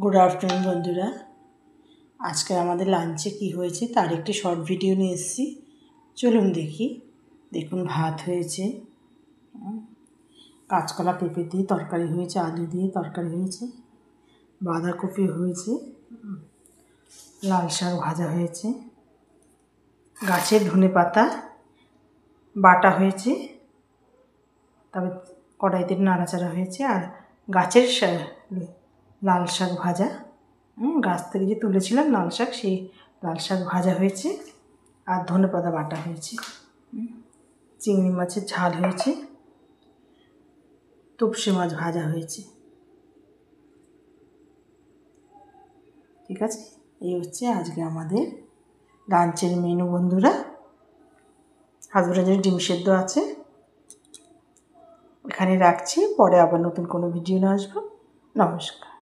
Good afternoon বন্ধুরা, আজকে আমাদের লাঞ্চে কি হয়েছে তার একটি শর্ট ভিডিও নিয়ে এসেছি। চলুন দেখি। দেখুন, ভাত হয়েছে, কাঁচকলা পেঁপে দিয়ে তরকারি হয়েছে, আলু দিয়ে তরকারি হয়েছে, বাঁধাকপি হয়েছে, লাল শাক ভাজা হয়েছে, গাছের ধনেপাতা বাটা হয়েছে, তবে কড়াইতে নাড়াচাড়া হয়েছে, আর গাছের লাল শাক ভাজা, গাছ থেকে যে তুলেছিলাম লাল শাক, সেই লাল শাক ভাজা হয়েছে, আর ধনেপাতা বাটা হয়েছে, চিংড়ি মাছের ঝাল হয়েছে, তপসি মাছ ভাজা হয়েছে। ঠিক আছে, এই হচ্ছে আজকে আমাদের লাঞ্চের মেনু বন্ধুরা। হাজব্যান্ডের ডিম সেদ্ধ আছে, এখানে রাখছি, পরে আবার নতুন কোনো ভিডিও নিয়ে আসবো। নমস্কার।